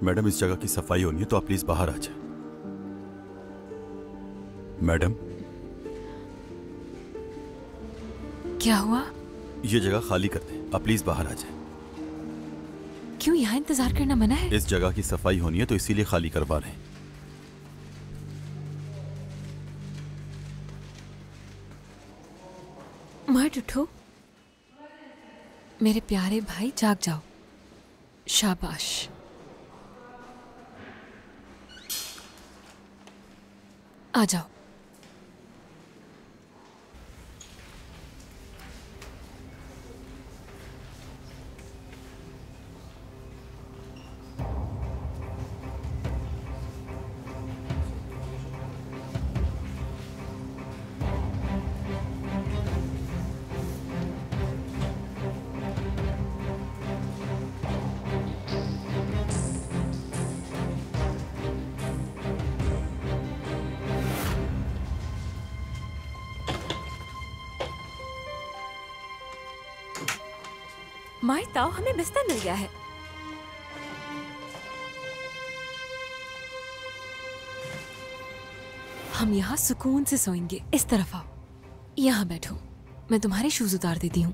Madam इस जगह की सफाई होनी है तो आप प्लीज बाहर आ जाए। मैडम क्या हुआ? ये जगह खाली कर दें, आप प्लीज बाहर आ जाए। क्यों, यहाँ इंतजार करना मना है? इस जगह की सफाई होनी है तो इसीलिए खाली करवा रहे हैं। मत उठो मेरे प्यारे भाई, जाग जाओ। शाबाश। आ जाओ। माई ताओ, हमें बिस्तर मिल गया है। हम यहाँ सुकून से सोएंगे। इस तरफ आओ, यहाँ बैठो, मैं तुम्हारे शूज उतार देती हूँ।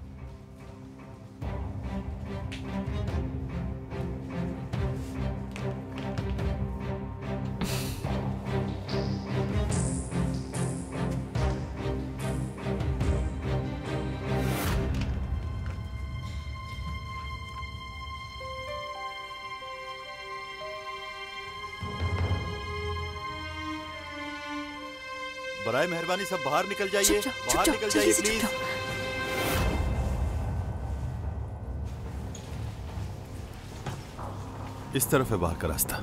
बराए मेहरबानी सब बाहर निकल जाइए, बाहर चुप निकल जाओ, जाइए जल्दी से प्लीज। चुप जाओ। इस तरफ है बाहर का रास्ता।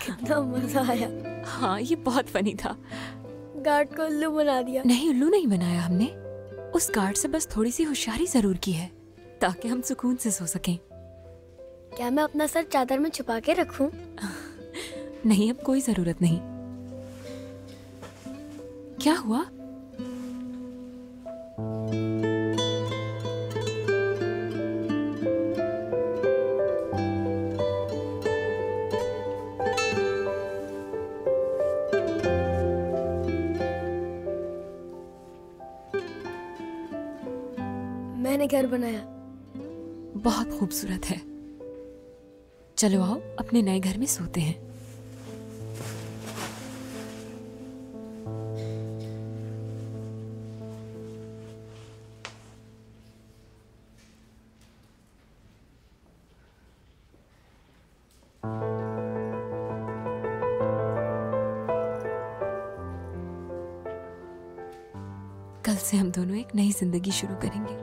कितना मजा आया। हाँ, ये बहुत फनी था। गार्ड को उल्लू बना दिया। नहीं, उल्लू नहीं बनाया हमने। उस गार्ड से बस थोड़ी सी होशियारी जरूर की है ताकि हम सुकून से सो सकें। क्या मैं अपना सर चादर में छुपा के रखूं? नहीं, अब कोई जरूरत नहीं। क्या हुआ? मैंने घर बनाया। बहुत खूबसूरत है। चलो आओ, अपने नए घर में सोते हैं। कल से हम दोनों एक नई जिंदगी शुरू करेंगे।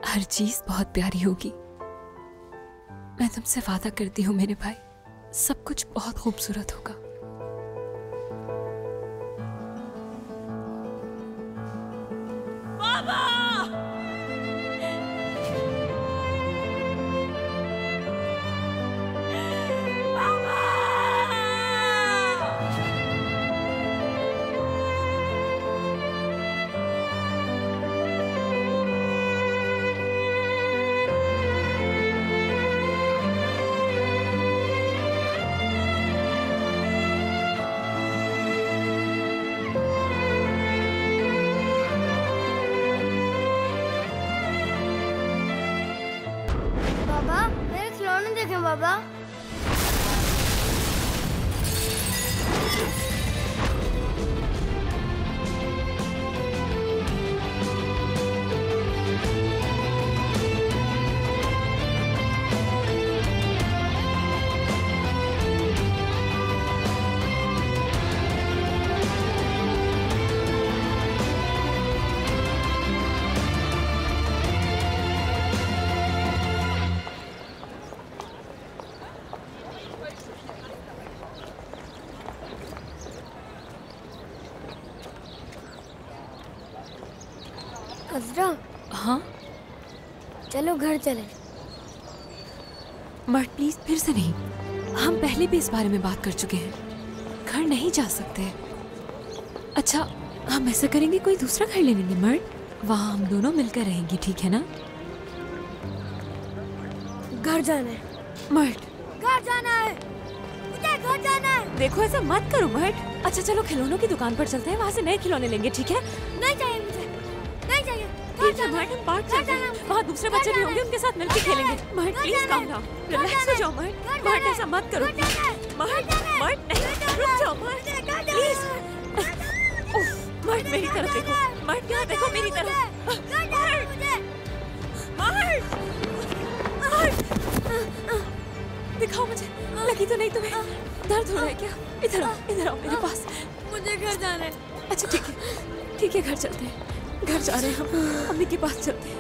हर चीज बहुत प्यारी होगी। मैं तुमसे वादा करती हूँ मेरे भाई, सब कुछ बहुत खूबसूरत होगा। बाबा, मेरे खिलौने देखें बाबा। अज़रा, हाँ, चलो घर चले। मर्ट प्लीज फिर से नहीं, हम पहले भी इस बारे में बात कर चुके हैं। घर नहीं जा सकते। अच्छा हम ऐसा करेंगे, कोई दूसरा घर ले लेंगे मर्ट, वहाँ हम दोनों मिलकर रहेंगे, ठीक है ना? घर जाना है। मर्ट घर जाना है, मुझे घर जाना है। देखो ऐसा मत करो मर्ट। अच्छा चलो खिलौनों की दुकान पर चलते हैं, वहाँ से नए खिलौने लेंगे, ठीक है? नहीं चाहिए मुझे, नहीं चाहिए। ठीक है मर्ट, हम पार्क चलते हैं, वहाँ दूसरे बच्चे भी होंगे, उनके साथ मिलकर खेलेंगे। मर्ट प्लीज काम डाउन, रिलैक्स हो जाओ मर्ट। मर्ट ऐसा मत करो मर्ट, मर्ट नहीं, रुक जाओ मर्ट प्लीज। मर्ट मेरी तरफ देखो, मर्ट यहाँ देखो मेरी तरफ। मर्ट दिखाओ मुझे, लगी तो नहीं तुम्हें? दर्द हो रहा है क्या? इधर आओ मेरे पास। मुझे घर जाना है। अच्छा ठीक है घर चलते हैं, घर जा रहे हैं हम, अम्मी के पास चलते हैं।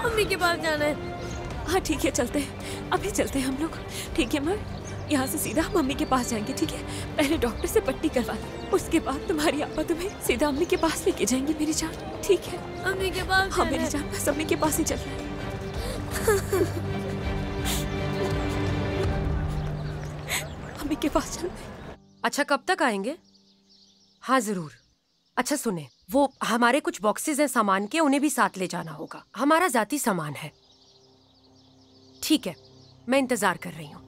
मम्मी के पास जाना है। हाँ ठीक है चलते हैं, अभी चलते हैं हम लोग, ठीक है मर्ट? यहाँ से सीधा हम मम्मी के पास जाएंगे, ठीक है? पहले डॉक्टर से पट्टी करवा लें, उसके बाद तुम्हारी आपा तुम्हें सीधा अम्मी के पास लेके जाएंगे मेरी जान, ठीक है? मम्मी के पास। हाँ मेरी जान, बस अम्मी के पास ही चल रहा है। अम्मी के पास चलते हैं। अच्छा कब तक आएंगे? हाँ जरूर। अच्छा सुने, वो हमारे कुछ बॉक्सेस हैं सामान के, उन्हें भी साथ ले जाना होगा, हमारा जाती सामान है। ठीक है, मैं इंतजार कर रही हूँ।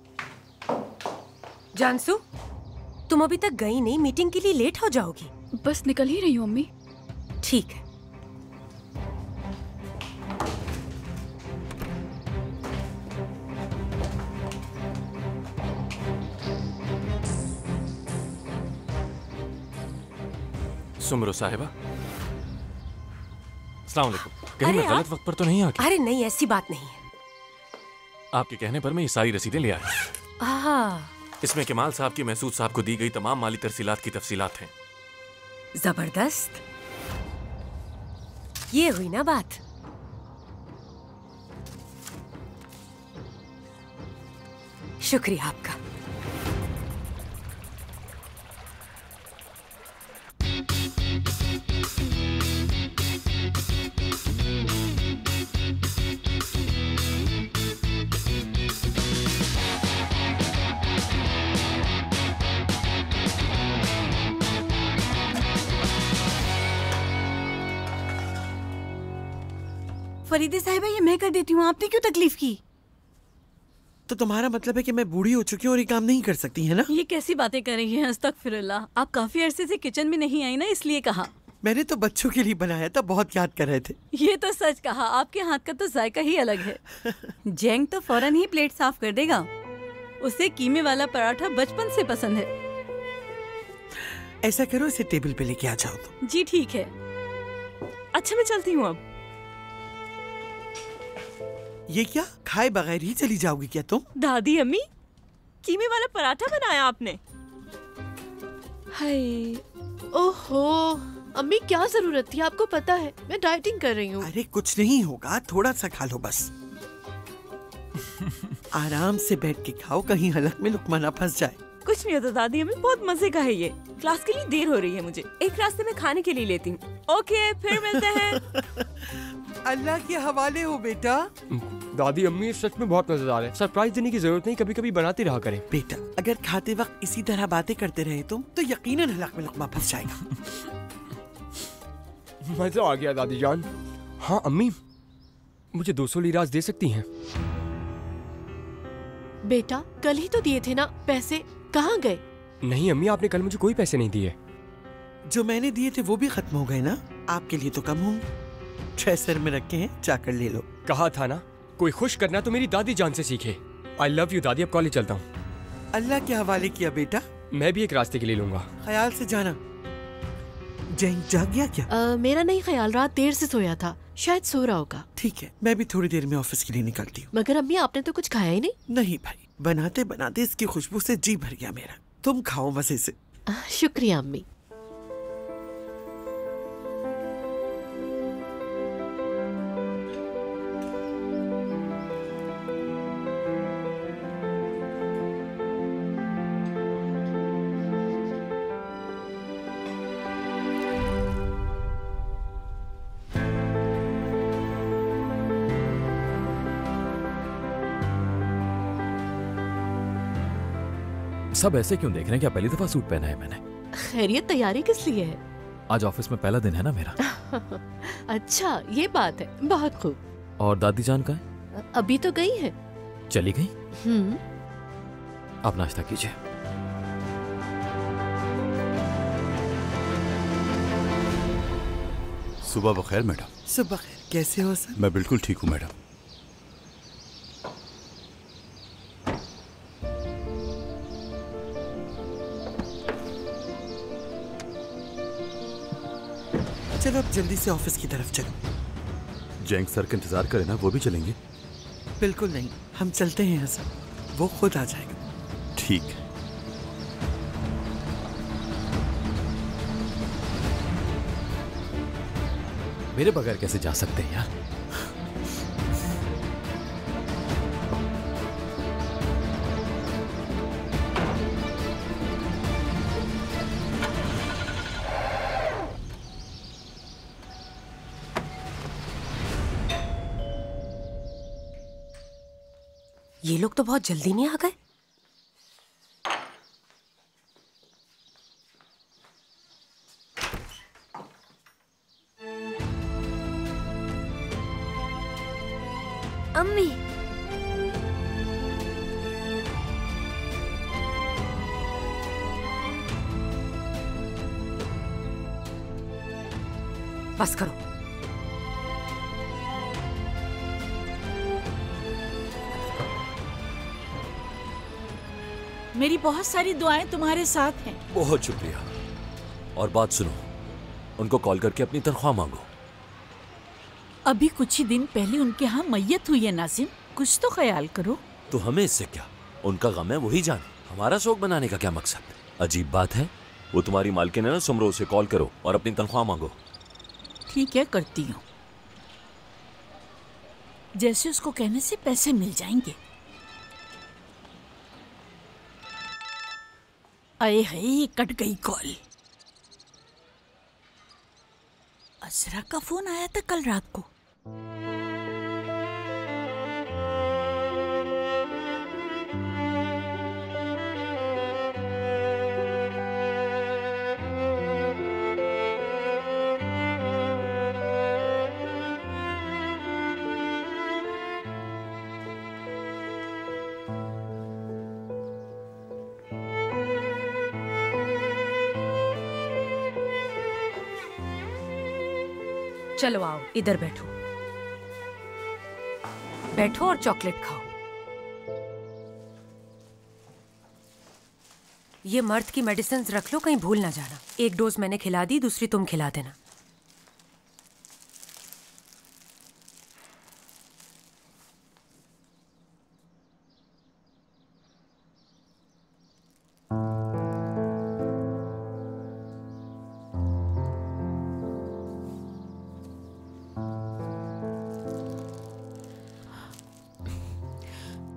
जानसू, तुम अभी तक गई नहीं, मीटिंग के लिए लेट हो जाओगी। बस निकल ही रही हूँ अम्मी। ठीक है। सुमरो साहिबा, अस्सलाम वालेकुम। कहीं मैं गलत वक्त पर तो नहीं आ गई? अरे नहीं, ऐसी बात नहीं है। आपके कहने पर मैं ये सारी रसीदें ले आया। इसमें कमाल साहब की महसूद साहब को दी गई तमाम माली तरसीलात की तफसीलात हैं। जबरदस्त, ये हुई ना बात। शुक्रिया आपका। फरीदे साहिबा, ये मैं कर देती हूँ, आपने क्यों तकलीफ की? तो तुम्हारा मतलब है कि मैं बूढ़ी हो चुकी हूँ और ये काम नहीं कर सकती है ना? ये कैसी बातें कर रही हैं? अस्तगफिरुल्लाह, आप काफी अरसे से किचन में नहीं आई ना, इसलिए कहा। मैंने तो बच्चों के लिए बनाया था, बहुत याद कर रहे थे। ये तो सच कहा, आपके हाथ का तो जायका ही अलग है। जेंग तो फौरन ही प्लेट साफ कर देगा, उसे कीमे वाला पराठा बचपन से पसंद है। ऐसा करो, इसे टेबल पे लेके आ जाओ तुम। जी ठीक है। अच्छा मैं चलती हूँ अब। ये क्या, खाए बगैर ही चली जाओगी क्या तुम? दादी अम्मी, कीमे वाला पराठा बनाया आपने? हाय, ओहो अम्मी, क्या जरूरत थी? आपको पता है मैं डाइटिंग कर रही हूँ। अरे कुछ नहीं होगा, थोड़ा सा खा लो बस। आराम से बैठ के खाओ, कहीं हलक में लुकमा ना फंस जाए। कुछ नहीं होता दादी अम्मी, बहुत मजे का है ये। क्लास के लिए देर हो रही है मुझे, एक रास्ते में खाने के लिए लेती हूँ। ओके फिर मिलते हैं। अल्लाह के हवाले हो बेटा। दादी अम्मी सच में बहुत मजेदार है, सरप्राइज देने की जरूरत नहीं, कभी कभी बनाती रहा करें। बेटा अगर खाते वक्त इसी तरह बातें करते रहे तुम तो यकीनन हलक में लुकमा फंस जाएगा। मजा आ गया दादी जान। हाँ अम्मी, मुझे 200 लीराज दे सकती हैं? बेटा कल ही तो दिए थे ना पैसे, कहाँ गए? नहीं अम्मी, आपने कल मुझे कोई पैसे नहीं दिए। जो मैंने दिए थे वो भी खत्म हो गए ना, आपके लिए तो कम होंगे। ट्रेसर में रखे हैं, जाकर ले लो। कहा था ना, कोई खुश करना तो मेरी दादी जान से सीखे। आई लव यू दादी, अब कॉलेज चलता हूँ। अल्लाह के हवाले किया बेटा। मैं भी एक रास्ते के लिए लूंगा। ख्याल से जाना। जैन जाग गया क्या? मेरा नहीं ख्याल, रात देर से सोया था, शायद सो रहा होगा। ठीक है, मैं भी थोड़ी देर में ऑफिस के लिए निकलती हूँ। मगर अम्मी आपने तो कुछ खाया ही नहीं। नहीं भाई, बनाते बनाते इसकी खुशबू से जी भर गया मेरा। तुम खाओ मजे से। शुक्रिया अम्मी। सब ऐसे क्यों देख रहे हैं? क्या पहली दफा सूट पहना है मैंने? खैरियत, तैयारी किस लिए है? आज ऑफिस में पहला दिन है ना मेरा। अच्छा, ये बात है, बहुत खूब। और दादी जान का है? अभी तो गई है। चली गई? आप नाश्ता कीजिए। सुबह बखैर मैडम। सुबह खैर, कैसे हो सर? मैं बिल्कुल ठीक हूँ मैडम। चलो अब जल्दी से ऑफिस की तरफ चलो। जैंग सर का इंतजार करें ना, वो भी चलेंगे? बिल्कुल नहीं, हम चलते हैं सर, वो खुद आ जाएगा। ठीक है। मेरे बगैर कैसे जा सकते हैं यार? ये लोग तो बहुत जल्दी नहीं आ गए। अम्मी, बस करो। मेरी बहुत सारी दुआएं तुम्हारे साथ हैं। बहुत शुक्रिया। और बात सुनो, उनको कॉल करके अपनी तनख्वाह मांगो। अभी कुछ ही दिन पहले उनके यहाँ मैयत हुई है नासिम, कुछ तो ख्याल करो। तो हमें इससे क्या? उनका गम है, वही जाने। हमारा शोक बनाने का क्या मकसद? अजीब बात है। वो तुम्हारी मालकिन है ना सुमरो, से कॉल करो और अपनी तनख्वाह मांगो। ठीक है, करती हूँ। जैसे उसको कहने से पैसे मिल जाएंगे। अरे है, कट गई कॉल। असरा का फोन आया था कल रात को। चलो आओ, इधर बैठो। बैठो और चॉकलेट खाओ। ये मर्द की मेडिसिन रख लो, कहीं भूल ना जाना। एक डोज मैंने खिला दी, दूसरी तुम खिला देना।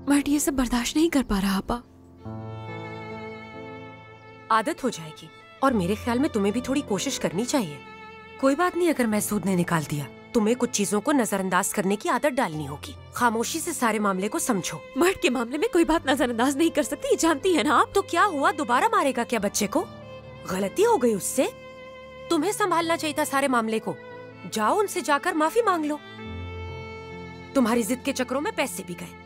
बट ये सब बर्दाश्त नहीं कर पा रहा आपा। आदत हो जाएगी, और मेरे ख्याल में तुम्हें भी थोड़ी कोशिश करनी चाहिए। कोई बात नहीं अगर महसूद ने निकाल दिया। तुम्हें कुछ चीजों को नजरअंदाज करने की आदत डालनी होगी। खामोशी से सारे मामले को समझो। मर्द के मामले में कोई बात नजरअंदाज नहीं कर सकती, जानती है ना आप। तो क्या हुआ, दोबारा मारेगा क्या बच्चे को? गलती हो गई उससे। तुम्हें संभालना चाहिए था सारे मामले को। जाओ उनसे जाकर माफी मांग लो। तुम्हारी जिद के चक्रों में पैसे भी गए।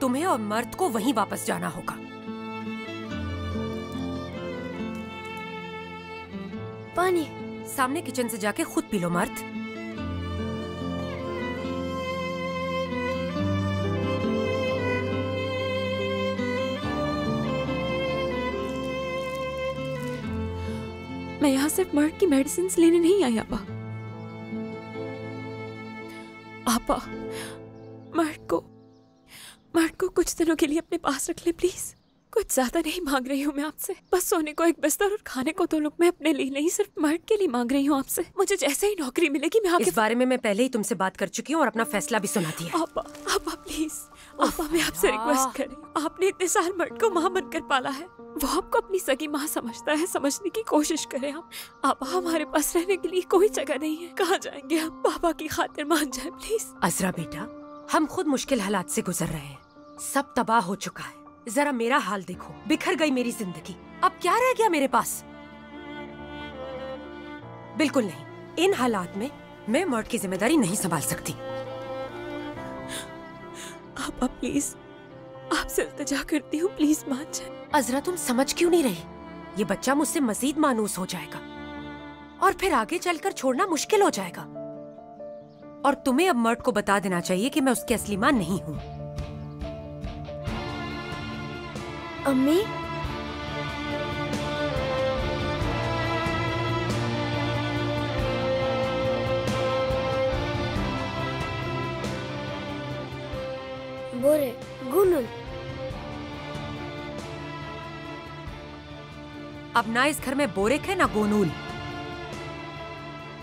तुम्हें और मर्द को वहीं वापस जाना होगा। पानी सामने किचन से जाके खुद पी लो मर्द। मैं यहाँ सिर्फ मर्द की मेडिसिन लेने नहीं आई आपा। आपा, मर्द को कुछ दिनों के लिए अपने पास रख ले प्लीज। कुछ ज्यादा नहीं मांग रही हूँ मैं आपसे, बस सोने को एक बिस्तर और खाने को 2 लुक़मे अपने लिए नहीं, सिर्फ मर्द के लिए मांग रही हूँ आपसे। मुझे जैसे ही नौकरी मिलेगी मैं आपके इस बारे में मैं पहले ही तुमसे बात कर चुकी हूँ और अपना फैसला भी सुना दिया। आपा प्लीज, आपा मैं आपसे रिक्वेस्ट कर रही हूँ। आपने इतने साल मर्द को माँ बनकर पाला है, वो आपको अपनी सगी माँ समझता है। समझने की कोशिश करें आप। आपा हमारे पास रहने के लिए कोई जगह नहीं है, कहाँ जाएंगे हम? पापा की खातिर मान जाए प्लीज। अजरा बेटा, हम खुद मुश्किल हालात से गुजर रहे हैं। सब तबाह हो चुका है। जरा मेरा हाल देखो, बिखर गई मेरी जिंदगी। अब क्या रह गया मेरे पास? बिल्कुल नहीं, इन हालात में मैं मर्द की जिम्मेदारी नहीं संभाल सकती। आपा प्लीज, आपसे इल्तिजा करती हूँ, प्लीज मान जाए। अजरा तुम समझ क्यों नहीं रही? ये बच्चा मुझसे मजीद मानूस हो जाएगा और फिर आगे चलकर छोड़ना मुश्किल हो जाएगा। और तुम्हें अब मर्द को बता देना चाहिए कि मैं उसकी असली मां नहीं हूँ। अम्मी, बोरे गुनुल, अब ना इस घर में बोरेक है ना गोनूल।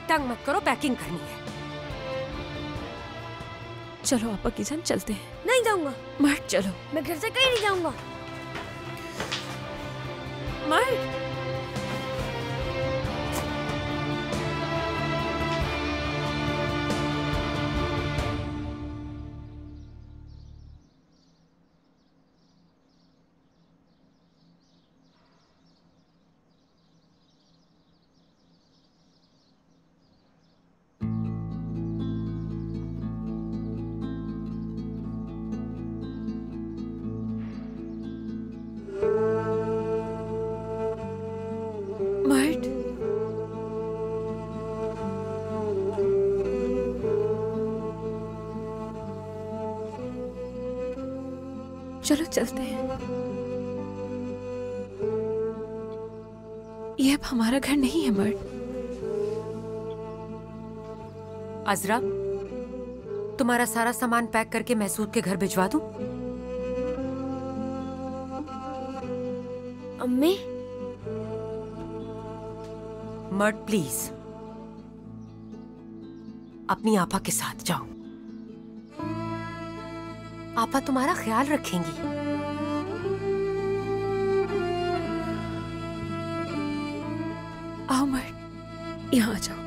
तंग मत करो, पैकिंग करनी है। चलो आपा की जान, चलते हैं। नहीं जाऊंगा। मर्द चलो। मैं घर से कहीं नहीं जाऊंगा। मर्द, मर्द, चलो चलते हैं। ये अब हमारा घर नहीं है मर्द। अजरा, तुम्हारा सारा सामान पैक करके महसूद के घर भिजवा दूं? अम्मी, मर्द प्लीज, अपनी आपा के साथ जाओ। आपा तुम्हारा ख्याल रखेंगी। आओ मर्द, यहाँ आ जाओ।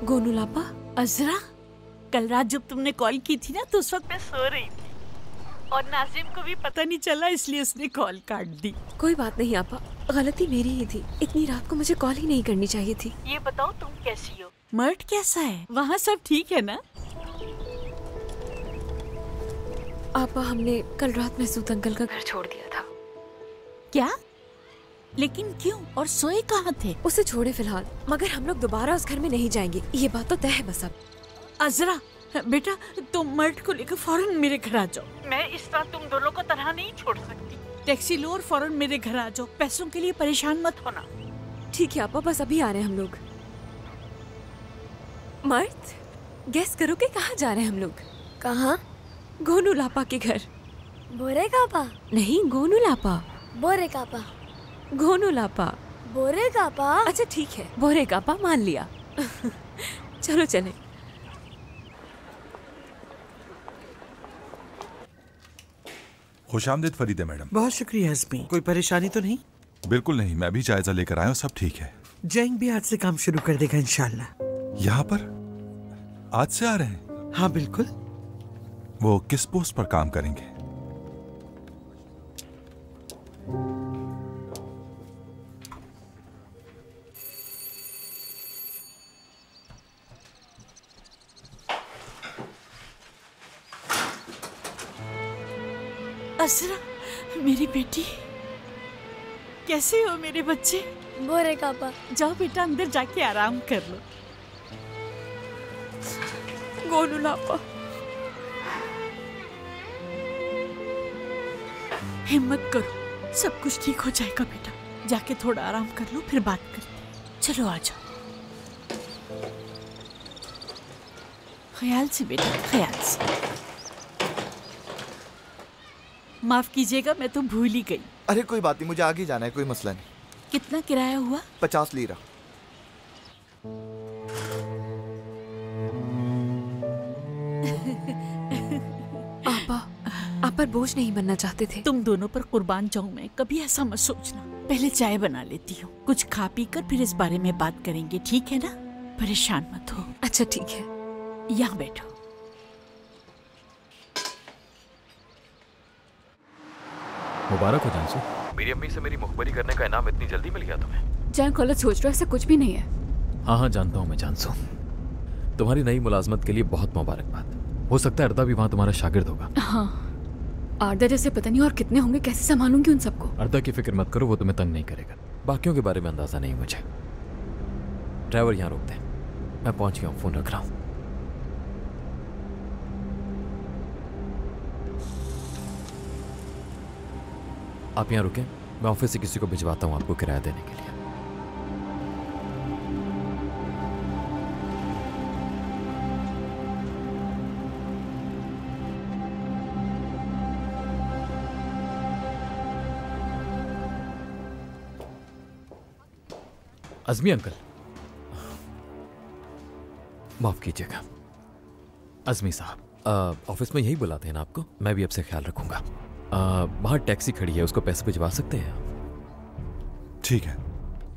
गोनूल आपा। अजरा, कल रात जब तुमने कॉल की थी ना तो उस वक्त मैं सो रही थी और नाजिम को भी पता नहीं चला, इसलिए उसने कॉल काट दी। कोई बात नहीं आपा, गलती मेरी ही थी। इतनी रात को मुझे कॉल ही नहीं करनी चाहिए थी। ये बताओ तुम कैसी हो? मर्द कैसा है? वहाँ सब ठीक है ना? आपा, हमने कल रात महसूद अंकल का घर छोड़ दिया था। क्या? लेकिन क्यों? और सोए कहाँ थे? उसे छोड़े फिलहाल, मगर हम लोग दोबारा उस घर में नहीं जाएंगे, ये बात तो तय है बस अब। अजरा बेटा, तुम मर्द को लेकर फौरन मेरे घर आ जाओ। मैं इस तरह तुम दोनों को तनहा नहीं छोड़ सकती। टैक्सी लो और फौरन मेरे घर आ जाओ। पैसों के लिए परेशान मत होना। ठीक है आपा, बस अभी आ रहे हैं हम लोग। मर्द, गेस करो कि कहाँ जा रहे हैं हम लोग? कहाँ? गोनूल आपा के घर। बोरे कापा? नहीं, गोनूल आपा। बोरे कापा? गोनूल आपा। बोरे कापा? अच्छा ठीक है, बोरे कापा मान लिया। चलो चले। खुशामदीद फरीदे मैडम। बहुत शुक्रिया हस्मी। कोई परेशानी तो नहीं? बिल्कुल नहीं, मैं भी जायजा लेकर आया हूँ, सब ठीक है। जैंग भी आज से काम शुरू कर देगा इंशाल्लाह। यहाँ पर आज से आ रहे हैं? हाँ बिल्कुल। वो किस पोस्ट पर काम करेंगे? असरा, मेरी बेटी, कैसे हो मेरे बच्चे? बोरे कापा। जाओ बेटा, अंदर जाके आराम कर लो। गोनूल आपा। हिम्मत करो, सब कुछ ठीक हो जाएगा बेटा। जाके थोड़ा आराम कर लो, फिर बात करते हैं। चलो आ जाओ। ख्याल से बेटा, ख्याल से। माफ कीजिएगा, मैं तो भूल ही गई। अरे कोई बात नहीं, मुझे आगे जाना है, कोई मसला नहीं। कितना किराया हुआ? 50 लीरा। आप पर बोझ नहीं बनना चाहते थे। तुम दोनों पर कुर्बान जाऊं मैं, कभी ऐसा मत सोचना। पहले चाय बना लेती हूँ, कुछ खा पी कर फिर इस बारे में बात करेंगे, ठीक है ना? परेशान मत हो। अच्छा ठीक है, यहाँ बैठो। मुबारक हो जानसू, मेरी अम्मी से मेरी मुखबरी करने का इनाम इतनी जल्दी मिल गया तुम्हें। जैन गलत सोच रहे हो, ऐसा कुछ भी नहीं है। हाँ हाँ जानता हूँ मैं जानसू। तुम्हारी नई मुलाजमत के लिए बहुत मुबारकबाद। हो सकता है अर्दा भी वहाँ तुम्हारा शागिर्द होगा। हाँ, आर्दा जैसे पता नहीं और कितने होंगे, कैसे संभालूंगी उन सबको। अर्दा की फिक्र मत करो, वो तुम्हें तंग नहीं करेगा। बाकियों के बारे में अंदाजा नहीं मुझे। ड्राइवर यहाँ रोक दे, मैं पहुंच गया हूँ, फोन रख रहा हूँ। आप यहाँ रुकें, मैं ऑफिस से किसी को भिजवाता हूँ आपको किराया देने के लिए। अज़मी अंकल, माफ कीजिएगा। अज़मी साहब, ऑफिस में यही बुलाते हैं ना आपको? मैं भी आपसे ख्याल रखूंगा। बाहर टैक्सी खड़ी है, उसको पैसे भिजवा सकते हैं? ठीक है,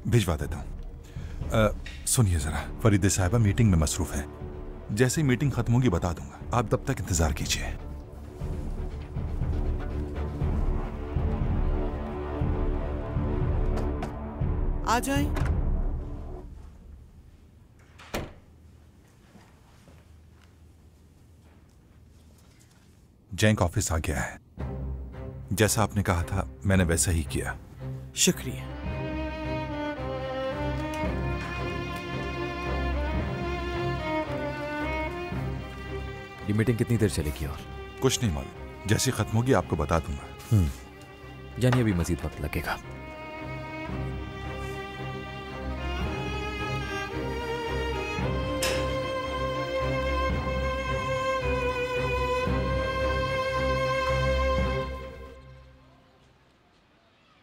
भिजवा देता हूँ। सुनिए जरा, फरीदे साहिबा मीटिंग में मसरूफ है। जैसे ही मीटिंग खत्म होगी बता दूंगा, आप तब तक इंतजार कीजिए। आ जाएं। जैंक ऑफिस आ गया है। जैसा आपने कहा था मैंने वैसा ही किया। शुक्रिया। ये मीटिंग कितनी देर चलेगी? और कुछ नहीं मालूम, जैसी खत्म होगी आपको बता दूंगा। यानी अभी मजीद वक्त लगेगा।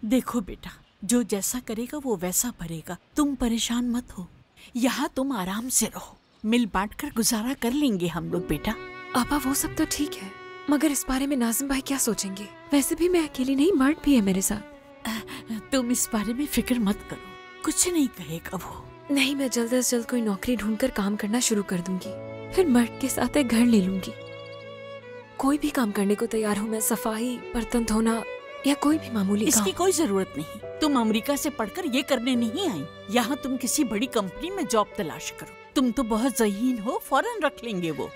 देखो बेटा, जो जैसा करेगा वो वैसा भरेगा, तुम परेशान मत हो। यहाँ तुम आराम से रहो, मिल बांट कर गुजारा कर लेंगे हम लोग बेटा। आपा वो सब तो ठीक है, मगर इस बारे में नाज़िम भाई क्या सोचेंगे? वैसे भी मैं अकेली नहीं, मर्द भी है मेरे साथ। तुम इस बारे में फिक्र मत करो, कुछ नहीं कहेगा वो। नहीं, मैं जल्द से जल्द कोई नौकरी ढूंढकर काम करना शुरू कर दूंगी, फिर मर्द के साथ एक घर ले लूंगी। कोई भी काम करने को तैयार हूँ मैं, सफाई, बर्तन धोना या कोई भी मामूली इसकी कोई जरूरत नहीं। तुम अमेरिका से पढ़कर ये करने नहीं आई। यहाँ तुम किसी बड़ी कंपनी में जॉब तलाश करो। तुम तो बहुत ज़हीन हो, फौरन रख लेंगे वो।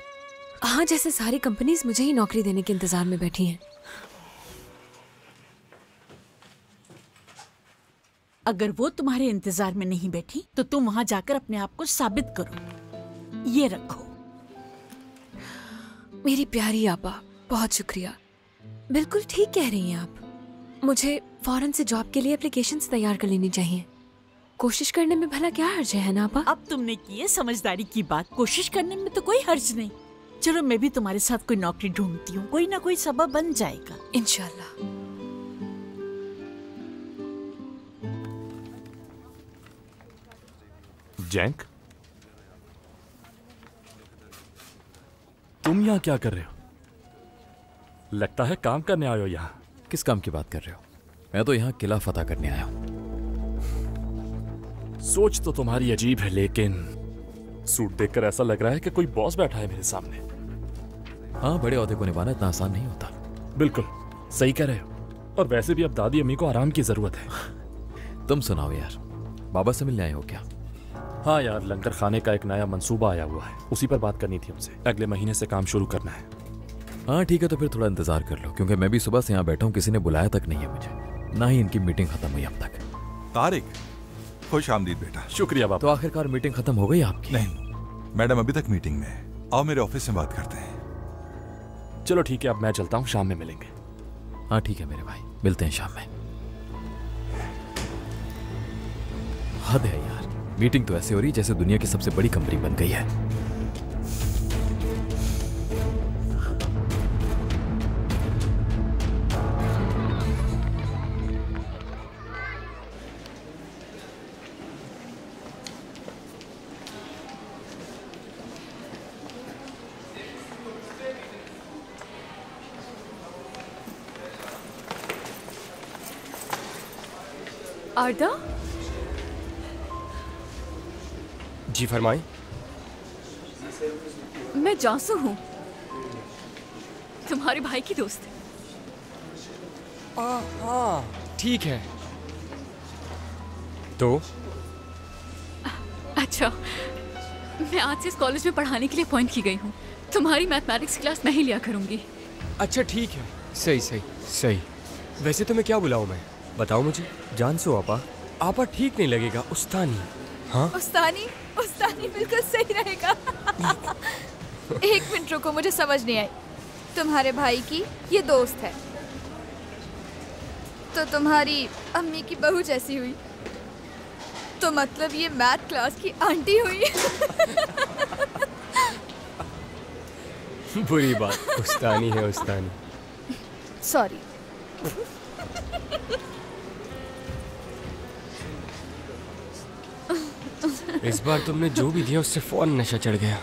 हाँ, जैसे सारी कंपनीज मुझे ही नौकरी देने के इंतजार में बैठी हैं। अगर वो तुम्हारे इंतजार में नहीं बैठी तो तुम वहाँ जाकर अपने आप को साबित करो। ये रखो। मेरी प्यारी आपा, बहुत शुक्रिया। बिल्कुल ठीक कह रही हैं आप। मुझे फौरन से जॉब के लिए एप्लीकेशंस तैयार कर लेनी चाहिए। कोशिश करने में भला क्या हर्ज है ना आपा? अब तुमने की है समझदारी की बात, कोशिश करने में तो कोई हर्ज नहीं। चलो मैं भी तुम्हारे साथ कोई नौकरी ढूंढती हूँ, कोई ना कोई सबब बन जाएगा इंशाल्लाह। जैंक, तुम यहाँ क्या कर रहे हो? लगता है काम करने आए हो यहाँ। किस काम की बात कर रहे हो? मैं तो यहाँ किला फतह करने आया हूँ। सोच तो तुम्हारी अजीब है, लेकिन सूट देखकर ऐसा लग रहा है कि कोई बॉस बैठा है मेरे सामने। हाँ, बड़े ओहदे को निभाना इतना आसान नहीं होता। बिल्कुल सही कह रहे हो। और वैसे भी अब दादी अम्मी को आराम की जरूरत है। तुम सुनाओ यार, बाबा से मिलने आए हो क्या? हाँ यार, लंगर खाने का एक नया मंसूबा आया हुआ है, उसी पर बात करनी थी उनसे। अगले महीने से काम शुरू करना है। हाँ ठीक है, तो फिर थोड़ा इंतजार कर लो, क्योंकि मैं भी सुबह से यहाँ बैठा हूँ, किसी ने बुलाया तक नहीं है मुझे, ना ही इनकी मीटिंग खत्म हुई अब तक। तारिक, खुश आमदीद बेटा। शुक्रिया बाबा। तो आखिरकार मीटिंग खत्म हो गई आपकी? नहीं, मैडम अभी तक मीटिंग में है। आओ मेरे ऑफिस में बात करते हैं। चलो ठीक है, अब मैं चलता हूँ, शाम में मिलेंगे। हाँ ठीक है मेरे भाई, मिलते हैं शाम में। हद है यार, मीटिंग तो ऐसे हो रही जैसे दुनिया की सबसे बड़ी कंपनी बन गई है। आरदा, जी फरमाएं। मैं जासू हूँ, तुम्हारे भाई की दोस्त। हाँ ठीक है। तो अच्छा, मैं आज से इस कॉलेज में पढ़ाने के लिए अपॉइंट की गई हूँ। तुम्हारी मैथमेटिक्स क्लास मैं ही लिया करूँगी। अच्छा ठीक है, सही सही सही। वैसे तुम्हें क्या बुलाऊं मैं, बताओ मुझे। जानसू आपा। आपा ठीक नहीं लगेगा, उस्तानी। हाँ उस्तानी, उस्तानी बिल्कुल सही रहेगा। एक मिनट रुको, मुझे समझ नहीं आई। तुम्हारे भाई की ये दोस्त है तो तुम्हारी अम्मी की बहू जैसी हुई, तो मतलब ये मैथ क्लास की आंटी हुई। बुरी बात, उस्तानी है उस्तानी। सॉरी। इस बार तुमने जो भी दिया उससे फौरन नशा चढ़ गया।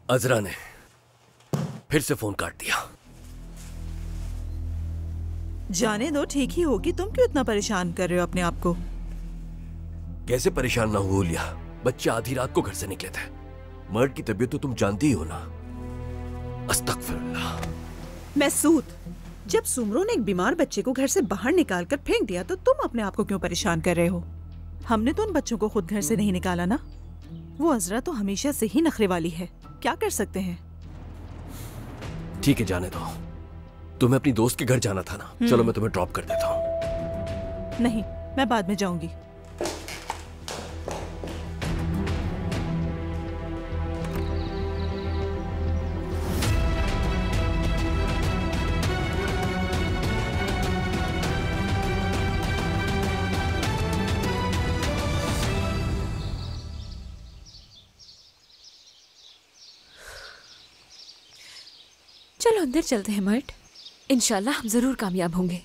अजरा ने फिर से फोन काट दिया। जाने दो, ठीक ही होगी। तुम क्यों इतना परेशान कर रहे हो अपने आप को? कैसे परेशान ना हो लिया, बच्चे आधी रात को घर से निकले थे। मर्द की तबीयत तो तुम जानती ही हो ना। अस्तगफिरुल्लाह। मैसूद, जब सुमरो ने एक बीमार बच्चे को घर से बाहर निकाल कर फेंक दिया तो तुम अपने आप को क्यों परेशान कर रहे हो? हमने तो उन बच्चों को खुद घर से नहीं निकाला ना। वो अजरा तो हमेशा से ही नखरे वाली है, क्या कर सकते हैं। ठीक है, जाने दो। तुम्हें अपनी दोस्त के घर जाना था ना, चलो मैं तुम्हें ड्रॉप कर देता हूँ। नहीं, मैं बाद में जाऊंगी। चलो अंदर चलते हैं मर्ट, इंशाल्लाह हम जरूर कामयाब होंगे।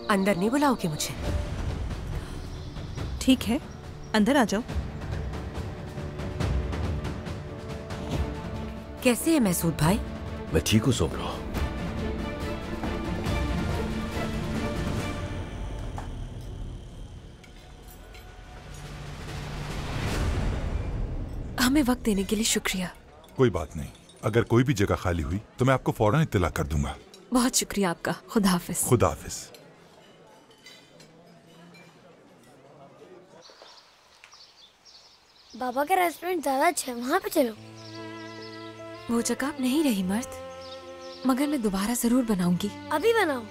अंदर नहीं बुलाओगे मुझे? ठीक है, अंदर आ जाओ। कैसे है मैसूद भाई? मैं ठीक हूँ सुमरो। हमें वक्त देने के लिए शुक्रिया। कोई बात नहीं, अगर कोई भी जगह खाली हुई तो मैं आपको फौरन इत्तला कर दूंगा। बहुत शुक्रिया आपका। खुदा हाफिज। खुदा हाफिज। बाबा का रेस्टोरेंट ज्यादा अच्छा है, वहाँ पे चलो। वो जगह अब नहीं रही मर्द, मगर मैं दोबारा जरूर बनाऊंगी। अभी बनाओ।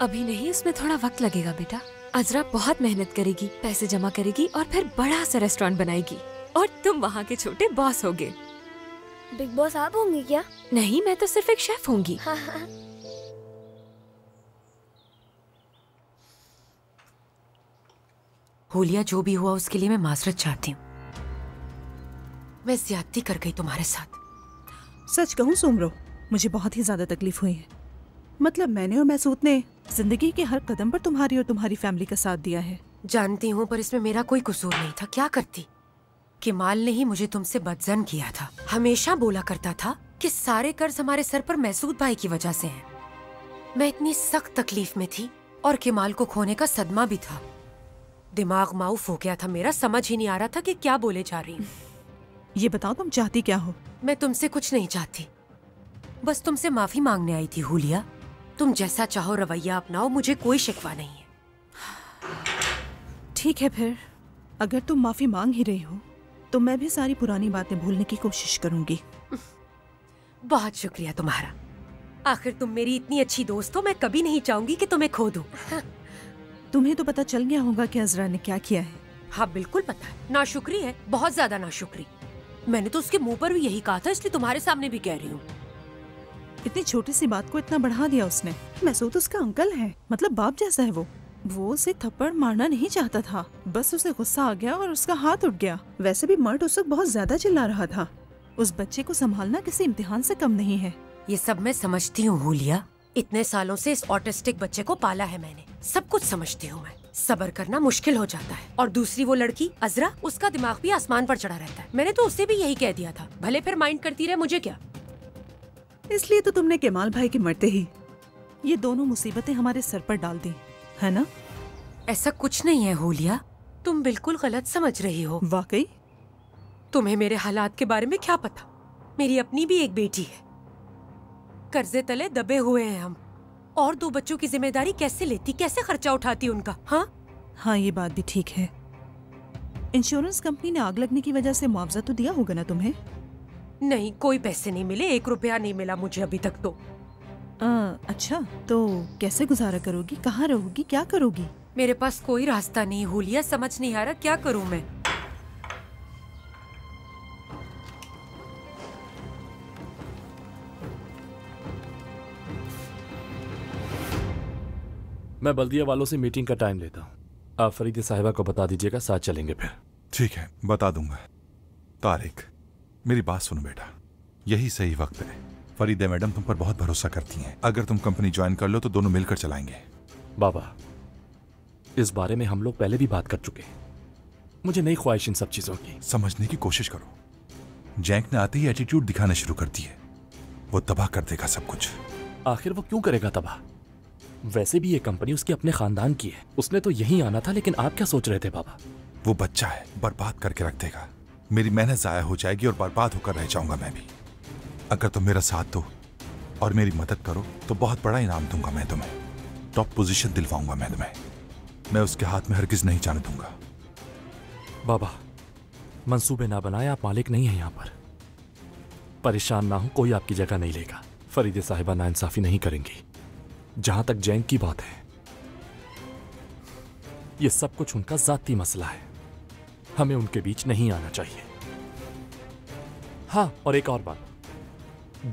अभी नहीं, उसमें थोड़ा वक्त लगेगा बेटा। अजरा बहुत मेहनत करेगी, पैसे जमा करेगी और फिर बड़ा सा रेस्टोरेंट बनाएगी और तुम वहाँ के छोटे बॉस होगे। बिग बॉस आप होंगे क्या? नहीं, मैं तो सिर्फ एक शेफ होंगी। हाँ हाँ। होलिया, जो भी हुआ उसके लिए मैं माजरत चाहती हूँ। मैं ज्यादती कर गई तुम्हारे साथ। सच कहूँ सुमरो, मुझे बहुत ही ज्यादा तकलीफ हुई है। मतलब मैंने और मैसूद ने जिंदगी के हर कदम पर तुम्हारी और तुम्हारी फैमिली का साथ दिया है। जानती हूँ, पर इसमें मेरा कोई कसूर नहीं था। क्या करती? केमाल ने ही मुझे तुमसे बदजन किया था। हमेशा बोला करता था कि सारे कर्ज हमारे सर पर मैसूद भाई की वजह से हैं। मैं इतनी सख्त तकलीफ में थी और केमाल को खोने का सदमा भी था। दिमाग माउफ हो गया था मेरा, समझ ही नहीं आ रहा था कि क्या बोले जा रही हूँ। ये बताओ तुम चाहती क्या हो? मैं तुमसे कुछ नहीं चाहती, बस तुमसे माफी मांगने आई थी। हुलिया, तुम जैसा चाहो रवैया अपनाओ, मुझे कोई शिकवा नहीं है। ठीक है, फिर अगर तुम माफी मांग ही रही हो तो मैं भी सारी पुरानी बातें भूलने की कोशिश करूंगी। बहुत शुक्रिया तुम्हारा। आखिर तुम मेरी इतनी अच्छी दोस्त हो, मैं कभी नहीं चाहूंगी कि तुम्हें खो दूं। तुम्हें तो पता चल गया होगा कि अजरा ने क्या किया है। हाँ बिल्कुल पता है, नाशुक्री है, बहुत ज्यादा नाशुक्री। मैंने तो उसके मुंह पर भी यही कहा था, इसलिए तुम्हारे सामने भी कह रही हूँ। इतनी छोटी सी बात को इतना बढ़ा दिया उसने। मैसूद उसका अंकल है, मतलब बाप जैसा है वो उसे थप्पड़ मारना नहीं चाहता था, बस उसे गुस्सा आ गया और उसका हाथ उठ गया। वैसे भी मर्द उस वक्त बहुत ज्यादा चिल्ला रहा था। उस बच्चे को संभालना किसी इम्तिहान से कम नहीं है। ये सब मैं समझती हूँ हुलिया, इतने सालों से इस ऑटिस्टिक बच्चे को पाला है मैंने, सब कुछ समझती हूँ मैं। सब्र करना मुश्किल हो जाता है। और दूसरी वो लड़की अजरा, उसका दिमाग भी आसमान पर चढ़ा रहता है। मैंने तो उसे भी यही कह दिया था, भले फिर माइंड करती रहे, मुझे क्या। इसलिए तो तुमने केमाल भाई के मरते ही ये दोनों मुसीबतें हमारे सर पर डाल दी, है ना? ऐसा कुछ नहीं है हुलिया, तुम बिल्कुल गलत समझ रही हो। वाकई? तुम्हें मेरे हालात के बारे में क्या पता? मेरी अपनी भी एक बेटी है, कर्जे तले दबे हुए हैं हम, और 2 बच्चों की जिम्मेदारी कैसे लेती, कैसे खर्चा उठाती उनका। हाँ ये बात भी ठीक है। इंश्योरेंस कंपनी ने आग लगने की वजह से मुआवजा तो दिया होगा ना तुम्हें? नहीं, कोई पैसे नहीं मिले, 1 रुपया नहीं मिला मुझे अभी तक तो। अच्छा, तो कैसे गुजारा करोगी, कहाँ रहोगी, क्या करोगी? मेरे पास कोई रास्ता नहीं हुलिया, समझ नहीं आ रहा क्या करूँ मैं। मैं बल्दिया वालों से मीटिंग का टाइम लेता हूँ, आप फरीदे साहिबा को बता दीजिएगा, साथ चलेंगे फिर। ठीक है, बता दूंगा। तारिक, मेरी बात सुनो बेटा, यही सही वक्त है। फरीदे मैडम तुम पर बहुत भरोसा करती हैं। अगर तुम कंपनी ज्वाइन कर लो तो दोनों मिलकर चलाएंगे। बाबा, इस बारे में हम लोग पहले भी बात कर चुके हैं, मुझे नहीं ख्वाहिश इन सब चीजों की। समझने की कोशिश करो। जैंक ने आते ही एटीट्यूड दिखाना शुरू कर दी है, वो तबाह कर देगा सब कुछ। आखिर वो क्यों करेगा तबाह? वैसे भी ये कंपनी उसके अपने खानदान की है, उसने तो यहीं आना था। लेकिन आप क्या सोच रहे थे बाबा? वो बच्चा है, बर्बाद करके रख देगा। मेरी मेहनत जाया हो जाएगी और बर्बाद होकर रह जाऊंगा मैं भी। अगर तुम मेरा साथ दो और मेरी मदद करो तो बहुत बड़ा इनाम दूंगा मैं तुम्हें, टॉप पोजीशन दिलवाऊंगा मैं तुम्हें। मैं उसके हाथ में हरगिज नहीं जाने दूंगा। बाबा, मंसूबे ना बनाए, आप मालिक नहीं हैं यहाँ पर। परेशान ना हो, कोई आपकी जगह नहीं लेगा। फरीदे साहिबा नाइंसाफी नहीं करेंगी। जहां तक जैंक की बात है, ये सब कुछ उनका जाती मसला है, हमें उनके बीच नहीं आना चाहिए। हाँ, और एक और बात,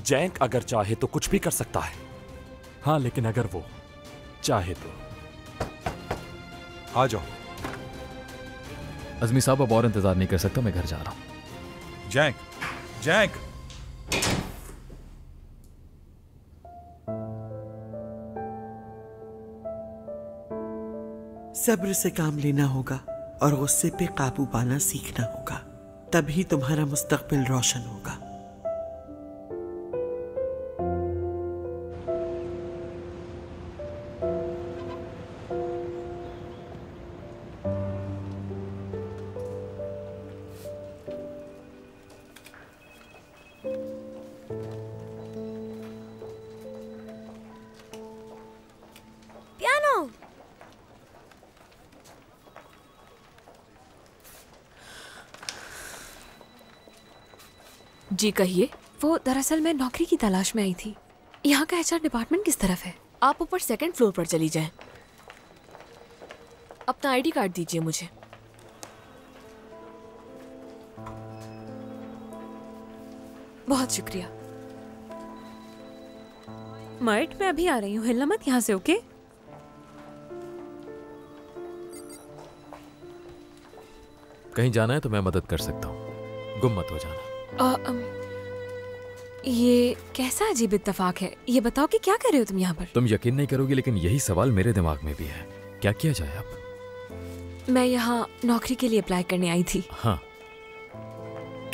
जैंक अगर चाहे तो कुछ भी कर सकता है। हाँ, लेकिन अगर वो चाहे तो। आ जाओ। अजमी साहब, अब और इंतजार नहीं कर सकता, मैं घर जा रहा हूं। जैंक, जैंक। सब्र से काम लेना होगा और गुस्से पे काबू पाना सीखना होगा, तभी तुम्हारा मुस्तकबिल रोशन होगा। पियानो। जी कहिए। वो दरअसल मैं नौकरी की तलाश में आई थी। यहाँ का HR डिपार्टमेंट किस तरफ है? आप ऊपर 2nd फ्लोर पर चली जाएं। अपना ID कार्ड दीजिए मुझे। बहुत शुक्रिया। मर्ट, मैं अभी आ रही हूँ, हिलना मत यहाँ से, ओके? कहीं जाना है तो मैं मदद कर सकता हूँ, गुम मत हो जाना। ये कैसा अजीब इत्तेफाक है? ये बताओ कि क्या कर रहे हो तुम यहाँ पर? तुम यकीन नहीं करोगी, लेकिन यही सवाल मेरे दिमाग में भी है। क्या किया जाए अब? मैं यहाँ नौकरी के लिए अप्लाई करने आई थी। हाँ,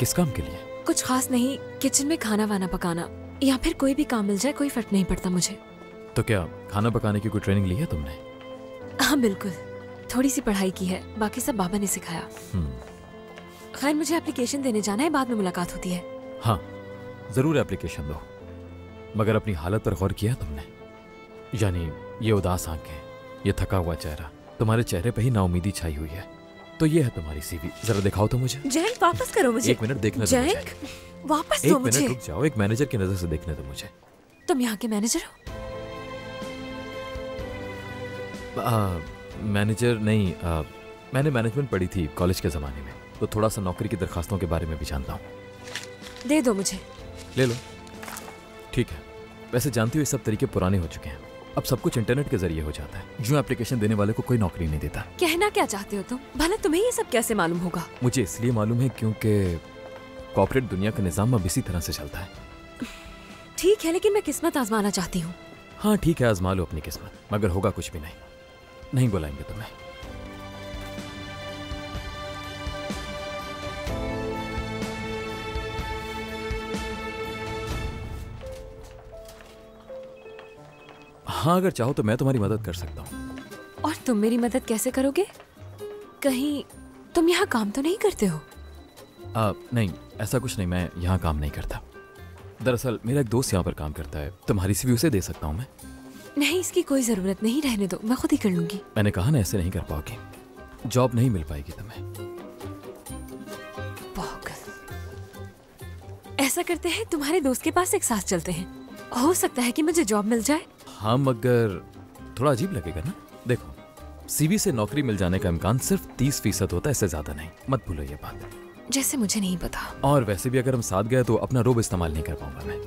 किस काम के लिए? कुछ खास नहीं, किचन में खाना वाना पकाना या फिर कोई भी काम मिल जाए, कोई फर्क नहीं पड़ता मुझे। तो क्या खाना पकाने की कोई ट्रेनिंग ली है तुमने? हाँ बिल्कुल, थोड़ी सी पढ़ाई की है, बाकी सब बाबा ने सिखाया। खैर, मुझे एप्लीकेशन देने जाना है, बाद में मुलाकात होती है। हाँ जरूर एप्लीकेशन दो, मगर अपनी हालत पर गौर किया तुमने? यानी ये उदास आंखें, ये थका हुआ चेहरा, तुम्हारे चेहरे पे ही नाउमीदी छाई हुई है। तो ये है तुम्हारी CV, जरा दिखाओ तो मुझे। जैंक, वापस करो मुझे। 1 मिनट देखने दो जैंक, मुझे। वापस दो 1 मुझे। मिनट रुक जाओ, एक मैनेजर की नजर से देखने दो मुझे। तुम यहाँ के मैनेजर हो? मैनेजर नहीं, मैंने मैनेजमेंट पढ़ी थी कॉलेज के ज़माने में, तो थोड़ा सा नौकरी की दरखास्तों के बारे में भी जानता हूँ। दे दो मुझे। ले लो। ठीक है। वैसे जानती हो ये सब तरीके पुराने हो चुके हैं, अब सब कुछ इंटरनेट के जरिए हो जाता है। जो एप्लीकेशन देने वाले को कोई नौकरी नहीं देता। कहना क्या चाहते हो तुम? भला तुम्हें ये सब कैसे मालूम होगा? मुझे इसलिए मालूम है क्योंकि कॉर्पोरेट दुनिया का निज़ाम अब इसी तरह से चलता है। ठीक है, लेकिन मैं किस्मत आजमाना चाहती हूँ। हाँ ठीक है, आजमा लो अपनी किस्मत, मगर होगा कुछ भी नहीं। नहीं बुलाएंगे तुम्हें। हाँ अगर चाहो तो मैं तुम्हारी मदद कर सकता हूँ। और तुम मेरी मदद कैसे करोगे? कहीं तुम यहाँ काम तो नहीं करते हो? नहीं, ऐसा कुछ नहीं, मैं यहाँ काम नहीं करता। दरअसल मेरा एक दोस्त यहाँ पर काम करता है, तुम्हारी सीवी उसे दे सकता हूँ मैं। नहीं, इसकी कोई जरूरत नहीं, रहने दो, मैं खुद ही कर लूंगी। मैंने कहा ना ऐसे नहीं कर पाओगी, जॉब नहीं मिल पाएगी तुम्हें। ऐसा करते हैं, तुम्हारे दोस्त के पास एक साथ चलते हैं, हो सकता है कि मुझे जॉब मिल जाए। हाँ मगर थोड़ा अजीब लगेगा ना। देखो सीवी से नौकरी मिल जाने का इम्कान सिर्फ 30% होता है, इससे ज्यादा नहीं, मत भूलो ये बात। जैसे मुझे नहीं पता। और वैसे भी अगर हम साथ गए तो अपना रोब इस्तेमाल नहीं कर पाऊंगा मैं।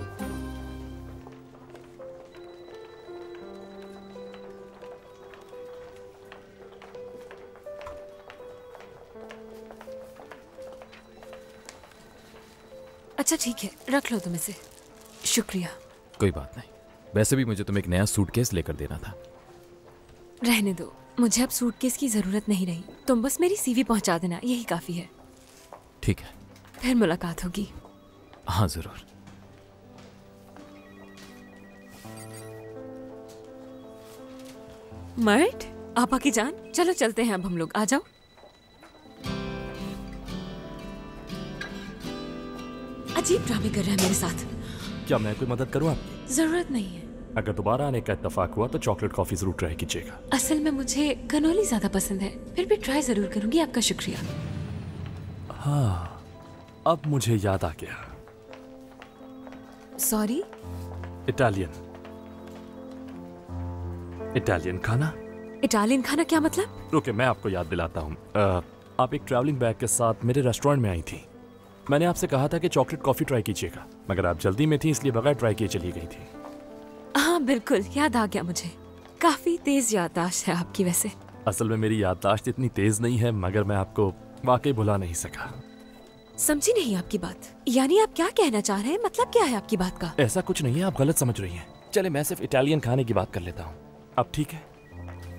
अच्छा ठीक है, रख लो तुम इसे। शुक्रिया। कोई बात नहीं, वैसे भी मुझे तुम्हें एक नया सूटकेस लेकर देना था। रहने दो, मुझे अब सूटकेस की जरूरत नहीं रही, तुम बस मेरी सीवी पहुंचा देना, यही काफी है। ठीक है, फिर मुलाकात होगी। हाँ जरूर। मर्ट, आपा की जान, चलो चलते हैं अब हम लोग, आ जाओ। अजीब ड्रामे कर रहे हैं मेरे साथ। क्या मैं कोई मदद करूं आपकी? जरूरत नहीं है। अगर दोबारा आने का इत्तेफाक हुआ तो चॉकलेट कॉफी जरूर ट्राई कीजिएगा। असल में मुझे कनोली ज्यादा पसंद है, फिर भी ट्राई जरूर करूंगी। आपका शुक्रिया। हाँ अब मुझे याद आ गया। सॉरी? इटालियन खाना। इटालियन खाना क्या मतलब? रुके मैं आपको याद दिलाता हूँ। आप एक ट्रैवलिंग बैग के साथ मेरे रेस्टोरेंट में आई थी। मैंने आपसे कहा था कि चॉकलेट कॉफी ट्राई कीजिएगा, मगर आप जल्दी में थी इसलिए बगैर ट्राई किए चली गई थी। हाँ बिल्कुल, याद आ गया मुझे। काफी तेज याददाश्त है आपकी वैसे। असल में मेरी याददाश्त इतनी तेज नहीं है, मगर मैं आपको वाकई भुला नहीं सका। समझी नहीं आपकी बात। यानी आप क्या कहना चाह रहे हैं? मतलब क्या है आपकी बात का? ऐसा कुछ नहीं है, आप गलत समझ रही हैं। चले मैं सिर्फ इटालियन खाने की बात कर लेता हूँ, अब ठीक है?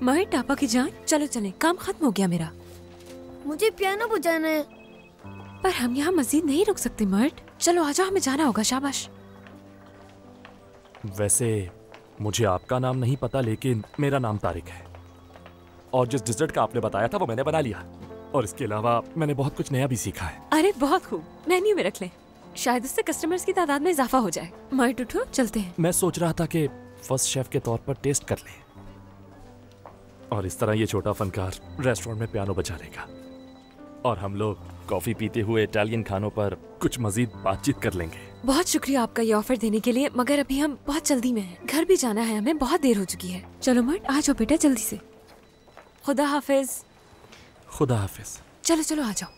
मर्ट, आपा की जान, चलो चले, काम खत्म हो गया मेरा। मुझे पियानो बजाना है। पर हम यहाँ मजीद नहीं रुक सकते मर्ट, चलो आ जाओ, हमें जाना होगा। शाबाश। वैसे मुझे आपका नाम नहीं पता, लेकिन मेरा नाम तारिक है, और जिस डिजर्ट का आपने बताया था वो मैंने बना लिया, और इसके अलावा मैंने बहुत कुछ नया भी सीखा है। अरे बहुत खूब, मेन्यू में रख लें, शायद उससे कस्टमर्स की तादाद में इजाफा हो जाए। मर्ट उठो, चलते हैं। मैं सोच रहा था कि फर्स्ट शेफ के तौर पर टेस्ट कर लें, और इस तरह ये छोटा फनकार रेस्टोरेंट में पियानो बजा लेगा, और हम लोग कॉफी पीते हुए इटालियन खानों पर कुछ मजीद बातचीत कर लेंगे। बहुत शुक्रिया आपका ये ऑफर देने के लिए, मगर अभी हम बहुत जल्दी में हैं, घर भी जाना है, हमें बहुत देर हो चुकी है। चलो मर्ट, आ जाओ बेटा जल्दी से। खुदा हाफिज। खुदा हाफिज। चलो चलो आ जाओ।